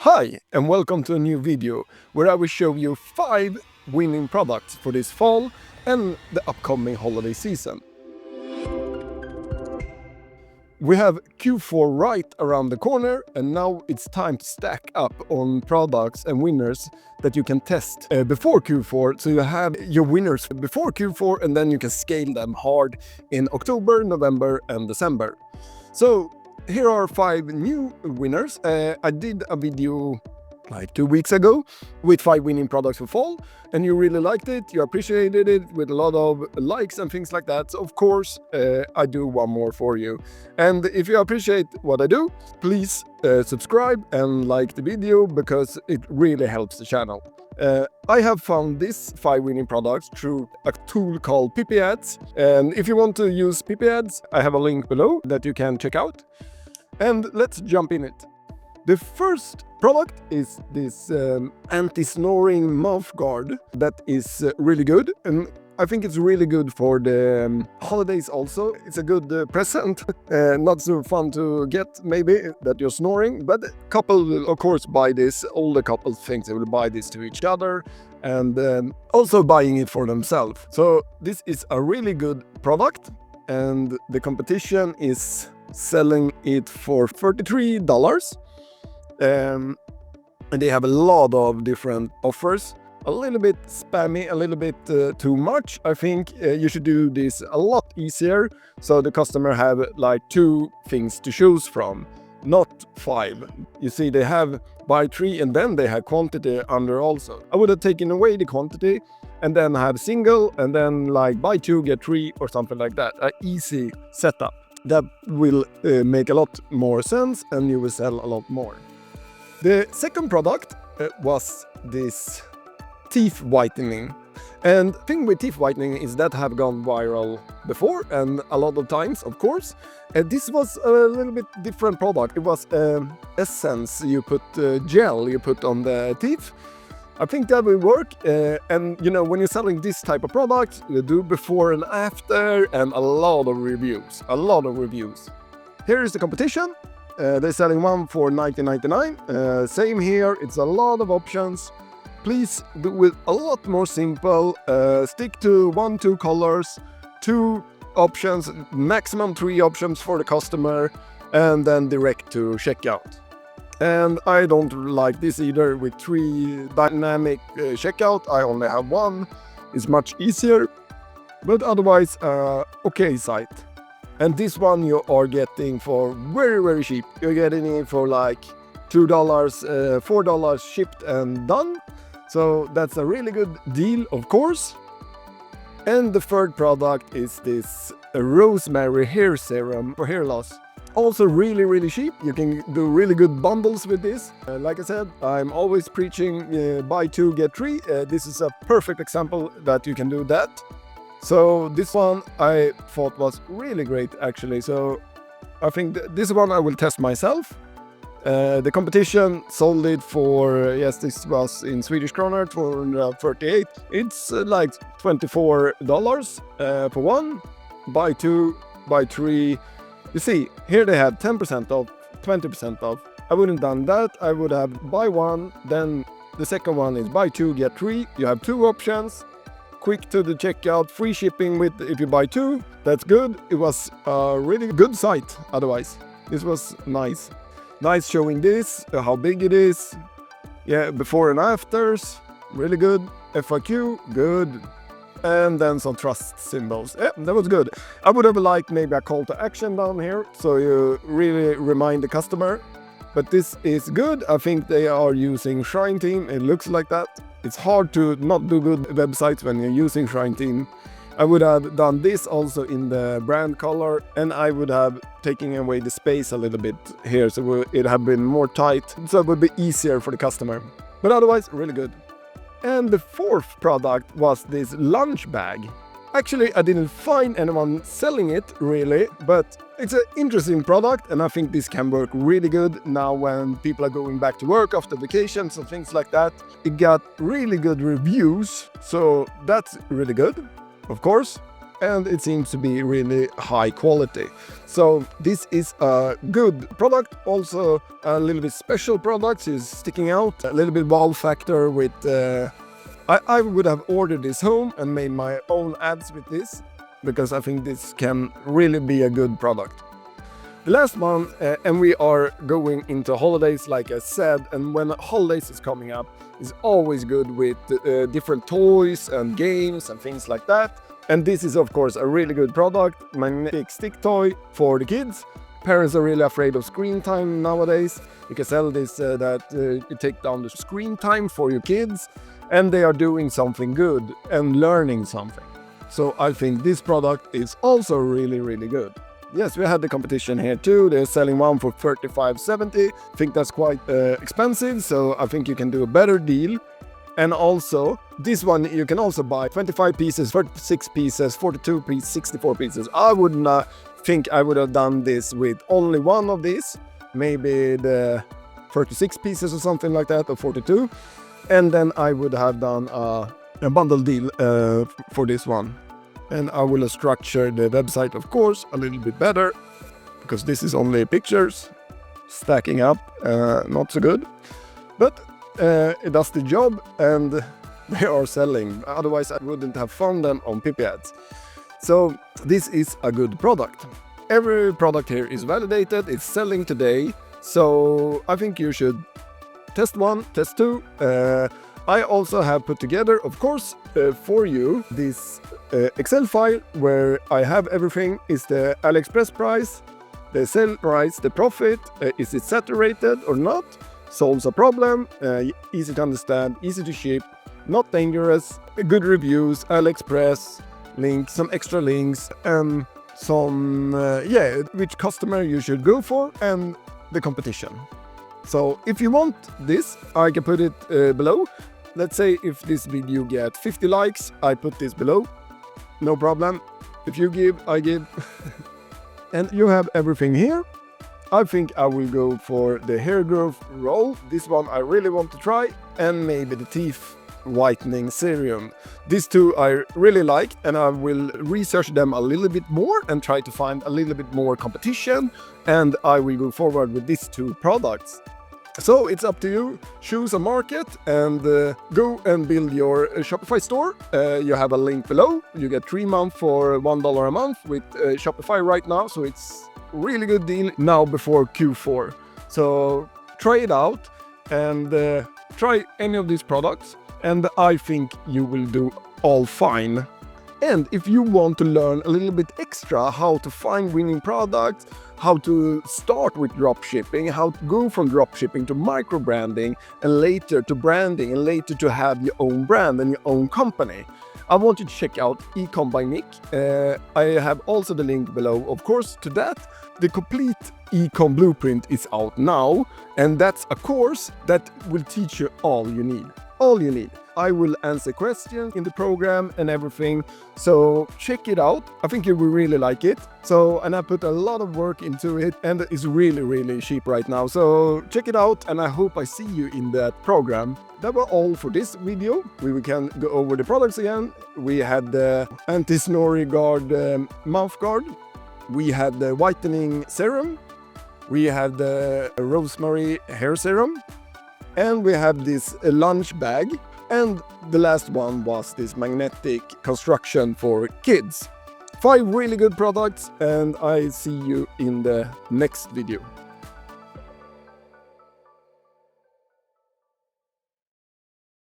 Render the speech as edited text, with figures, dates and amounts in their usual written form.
Hi and welcome to a new video where I will show you 5 winning products for this fall and the upcoming holiday season. We have Q4 right around the corner and now it's time to stack up on products and winners that you can test before Q4, so you have your winners before Q4 and then you can scale them hard in October, November and December. So here are 5 new winners. I did a video like 2 weeks ago with 5 winning products for fall and you really liked it, you appreciated it with a lot of likes and things like that. So of course I do one more for you. And if you appreciate what I do, please subscribe and like the video because it really helps the channel. I have found these 5 winning products through a tool called PiPiAds, and if you want to use PiPiAds, I have a link below that you can check out. And let's jump in it. The first product is this anti-snoring mouth guard that is really good, and I think it's really good for the holidays also. It's a good present, not so fun to get maybe that you're snoring, but couple will of course buy this. All the couples think they will buy this to each other and also buying it for themselves. So this is a really good product and the competition is selling it for $33. And they have a lot of different offers. A little bit spammy, a little bit too much. I think you should do this a lot easier so the customer have like 2 things to choose from, not 5. You see, they have buy 3 and then they have quantity under also. I would have taken away the quantity and then have single and then like buy 2 get 3 or something like that. An easy setup. That will make a lot more sense and you will sell a lot more. The second product was this teeth whitening. And the thing with teeth whitening is that have gone viral before and a lot of times, of course. And this was a little bit different product. It was essence you put, gel you put on the teeth. I think that will work. And you know, when you're selling this type of product, you do before and after and a lot of reviews. Here is the competition. They're selling one for $19.99. Same here, it's a lot of options. Please do it a lot more simple. Stick to 1-2 colors, 2 options, maximum 3 options for the customer, and then direct to checkout. And I don't like this either with 3 dynamic checkout. I only have 1. It's much easier, but otherwise okay site. And this one you are getting for very, very cheap. You're getting it for like $2, $4 shipped and done. So that's a really good deal, of course. And the third product is this Rosemary hair serum for hair loss. Also really, really cheap. You can do really good bundles with this. Like I said, I'm always preaching buy 2 get 3. This is a perfect example that you can do that. So this one I thought was really great actually. So I think this one I will test myself. The competition sold it for, yes, this was in Swedish kroner for 38. It's like $24 for one. Buy 2, buy 3. You see, here they have 10% off, 20% off. I wouldn't done that. I would have buy 1, then the second one is buy 2, get 3. You have 2 options. Quick to the checkout, free shipping with if you buy 2. That's good. It was a really good site otherwise. This was nice. Nice showing this, how big it is. Yeah, before and afters, really good. FAQ, good. And then some trust symbols. Yeah, that was good. I would have liked maybe a call to action down here so you really remind the customer. But this is good. I think they are using Shrine Team. It looks like that. It's hard to not do good websites when you're using Shrine Team. I would have done this also in the brand color and I would have taken away the space a little bit here so it have been more tight, so it would be easier for the customer. But otherwise, really good. And the fourth product was this lunch bag. Actually, I didn't find anyone selling it really, but it's an interesting product and I think this can work really good now when people are going back to work after vacations and things like that. It got really good reviews, so that's really good, of course. and it seems to be really high quality. So this is a good product, also a little bit special product, is sticking out, a little bit wow factor with... I would have ordered this home and made my own ads with this, because I think this can really be a good product. The last one, and we are going into holidays like I said, and when holidays is coming up, it's always good with different toys and games and things like that. And this is of course a really good product, magnetic stick toy for the kids. Parents are really afraid of screen time nowadays. You can sell this that you take down the screen time for your kids, and they are doing something good and learning something. So I think this product is also really, really good. Yes, we had the competition here too. They're selling one for $35.70. I think that's quite expensive, so I think you can do a better deal. And also, this one you can also buy 25 pieces, 36 pieces, 42 pieces, 64 pieces. I would not think I would have done this with only one of these. Maybe the 36 pieces or something like that, or 42. And then I would have done a bundle deal for this one. And I will structure the website, of course, a little bit better, because this is only pictures stacking up, not so good. But it does the job, and they are selling. Otherwise, I wouldn't have found them on PiPiAds. So this is a good product. Every product here is validated. It's selling today. So I think you should test one, test two. I also have put together, of course, for you this Excel file where I have everything. Is the AliExpress price, the sale price, the profit, is it saturated or not, solves a problem, easy to understand, easy to ship, not dangerous, good reviews, AliExpress, links, some extra links, and some, which customer you should go for, and the competition. So if you want this, I can put it below. Let's say if this video get 50 likes, I put this below. No problem. If you give, I give. And you have everything here. I think I will go for the hair growth roll. This one I really want to try. And maybe the teeth whitening serum. These two I really like, and I will research them a little bit more and try to find a little bit more competition. And I will go forward with these two products. So it's up to you. Choose a market and go and build your Shopify store. You have a link below. You get 3 months for $1 a month with Shopify right now. So it's really good deal now before Q4. So try it out and try any of these products. And I think you will do all fine. And if you want to learn a little bit extra how to find winning products, how to start with dropshipping, how to go from dropshipping to micro branding, and later to branding, and later to have your own brand and your own company, I want you to check out Ecom by Nick. I have also the link below, of course, to that. The complete Ecom blueprint is out now, and that's a course that will teach you all you need. All you need. I will answer questions in the program and everything, so check it out. I think you will really like it. So, and I put a lot of work into it, and it's really, really cheap right now. So check it out, and I hope I see you in that program. That was all for this video. We can go over the products again. We had the Anti-snoring guard mouth guard. We had the whitening serum. We had the Rosemary hair serum. And we have this lunch bag. And the last one was this magnetic construction for kids. 5 really good products, and I see you in the next video.